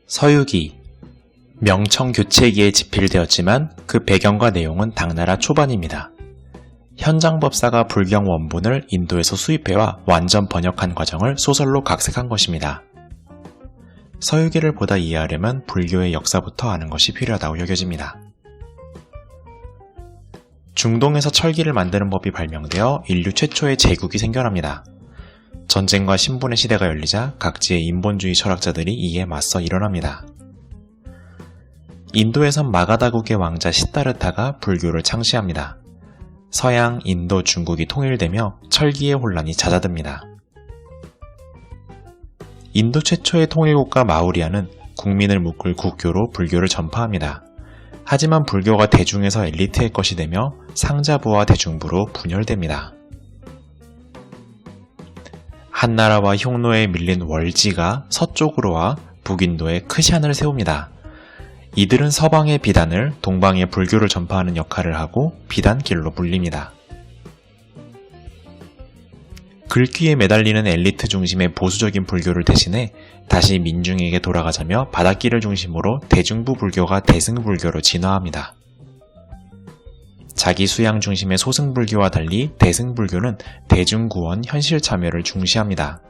서유기 명청교체기에 집필되었지만 그 배경과 내용은 당나라 초반입니다. 현장법사가 불경 원본을 인도에서 수입해와 완전 번역한 과정을 소설로 각색한 것입니다. 서유기를 보다 이해하려면 불교의 역사부터 아는 것이 필요하다고 여겨집니다. 중동에서 철기를 만드는 법이 발명되어 인류 최초의 제국이 생겨납니다. 전쟁과 신분의 시대가 열리자 각지의 인본주의 철학자들이 이에 맞서 일어납니다. 인도에선 마가다국의 왕자 시다르타가 불교를 창시합니다. 서양, 인도, 중국이 통일되며 철기의 혼란이 잦아듭니다. 인도 최초의 통일국가 마우리아는 국민을 묶을 국교로 불교를 전파합니다. 하지만 불교가 대중에서 엘리트의 것이 되며 상자부와 대중부로 분열됩니다. 한나라와 흉노에 밀린 월지가 서쪽으로 와 북인도에 크샨을 세웁니다. 이들은 서방의 비단을 동방의 불교를 전파하는 역할을 하고 비단길로 불립니다. 글귀에 매달리는 엘리트 중심의 보수적인 불교를 대신해 다시 민중에게 돌아가자며 바닷길을 중심으로 대중부 불교가 대승불교로 진화합니다. 자기 수양 중심의 소승불교와 달리 대승불교는 대중구원, 현실참여를 중시합니다.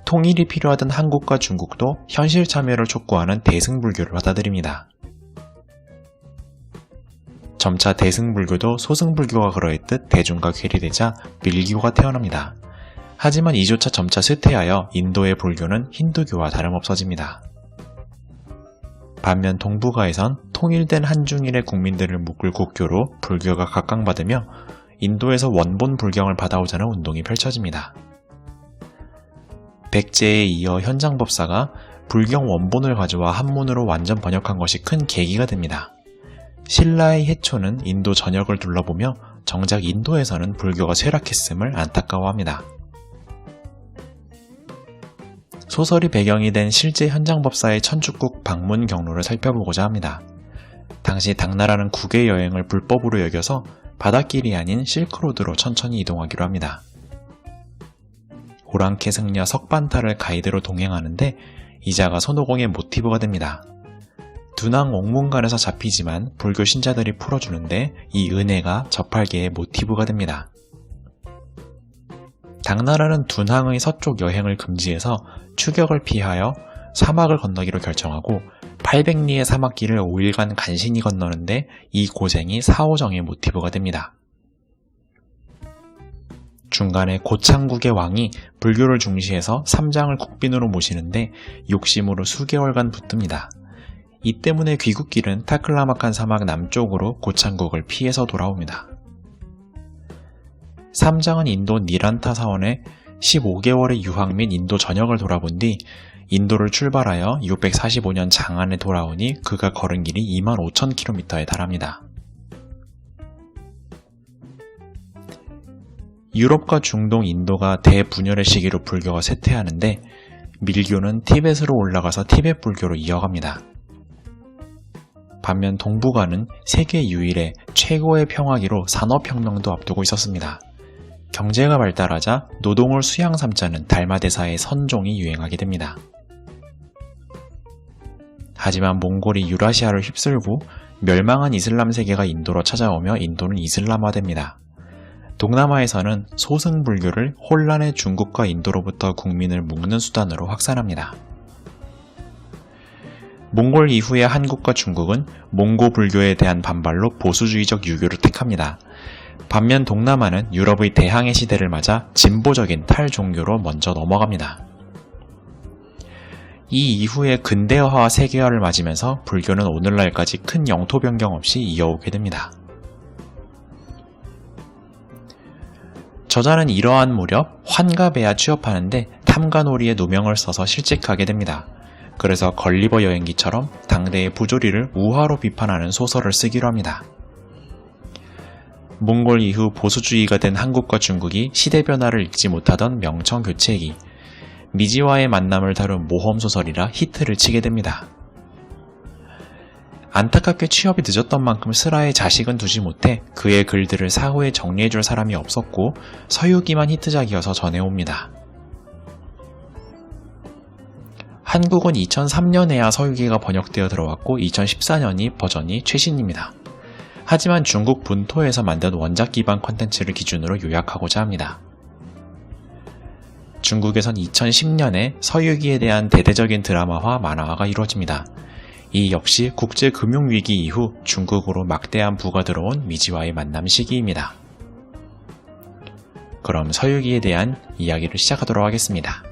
통일이 필요하던 한국과 중국도 현실참여를 촉구하는 대승불교를 받아들입니다. 점차 대승불교도 소승불교가 그러했듯 대중과 괴리되자 밀교가 태어납니다. 하지만 이조차 점차 쇠퇴하여 인도의 불교는 힌두교와 다름없어집니다. 반면 동북아에선 통일된 한중일의 국민들을 묶을 국교로 불교가 각광받으며 인도에서 원본 불경을 받아오자는 운동이 펼쳐집니다. 백제에 이어 현장법사가 불경 원본을 가져와 한문으로 완전 번역한 것이 큰 계기가 됩니다. 신라의 해초는 인도 전역을 둘러보며 정작 인도에서는 불교가 쇠락했음을 안타까워합니다. 소설이 배경이 된 실제 현장법사의 천축국 방문 경로를 살펴보고자 합니다. 당시 당나라는 국외 여행을 불법으로 여겨서 바닷길이 아닌 실크로드로 천천히 이동하기로 합니다. 오랑캐 승려 석반타를 가이드로 동행하는데 이자가 손오공의 모티브가 됩니다. 두낭 옥문관에서 잡히지만 불교 신자들이 풀어주는데 이 은혜가 저팔계의 모티브가 됩니다. 당나라는 둔항의 서쪽 여행을 금지해서 추격을 피하여 사막을 건너기로 결정하고 800리의 사막길을 5일간 간신히 건너는데 이 고생이 사오정의 모티브가 됩니다. 중간에 고창국의 왕이 불교를 중시해서 삼장을 국빈으로 모시는데 욕심으로 수개월간 붙듭니다. 이 때문에 귀국길은 타클라마칸 사막 남쪽으로 고창국을 피해서 돌아옵니다. 삼장은 인도 니란타 사원에 15개월의 유학 및 인도 전역을 돌아본 뒤 인도를 출발하여 645년 장안에 돌아오니 그가 걸은 길이 25,000km에 달합니다. 유럽과 중동, 인도가 대분열의 시기로 불교가 쇠퇴하는데 밀교는 티벳으로 올라가서 티벳 불교로 이어갑니다. 반면 동북아는 세계 유일의 최고의 평화기로 산업혁명도 앞두고 있었습니다. 경제가 발달하자 노동을 수양 삼자는 달마대사의 선종이 유행하게 됩니다. 하지만 몽골이 유라시아를 휩쓸고 멸망한 이슬람 세계가 인도로 찾아오며 인도는 이슬람화됩니다. 동남아에서는 소승불교를 혼란의 중국과 인도로부터 국민을 묶는 수단으로 확산합니다. 몽골 이후의 한국과 중국은 몽고 불교에 대한 반발로 보수주의적 유교를 택합니다. 반면 동남아는 유럽의 대항해 시대를 맞아 진보적인 탈종교로 먼저 넘어갑니다. 이 이후에 근대화와 세계화를 맞으면서 불교는 오늘날까지 큰 영토 변경 없이 이어오게 됩니다. 저자는 이러한 무렵 환갑에야 취업하는데 탐관오리에 누명을 써서 실직하게 됩니다. 그래서 걸리버 여행기처럼 당대의 부조리를 우화로 비판하는 소설을 쓰기로 합니다. 몽골 이후 보수주의가 된 한국과 중국이 시대 변화를 읽지 못하던 명청교체기, 미지와의 만남을 다룬 모험소설이라 히트를 치게 됩니다. 안타깝게 취업이 늦었던 만큼 슬하에 자식은 두지 못해 그의 글들을 사후에 정리해줄 사람이 없었고 서유기만 히트작이어서 전해옵니다. 한국은 2003년에야 서유기가 번역되어 들어왔고 2014년이 버전이 최신입니다. 하지만 중국 본토에서 만든 원작 기반 콘텐츠를 기준으로 요약하고자 합니다. 중국에선 2010년에 서유기에 대한 대대적인 드라마화, 만화화가 이루어집니다. 이 역시 국제금융위기 이후 중국으로 막대한 부가 들어온 미지와의 만남 시기입니다. 그럼 서유기에 대한 이야기를 시작하도록 하겠습니다.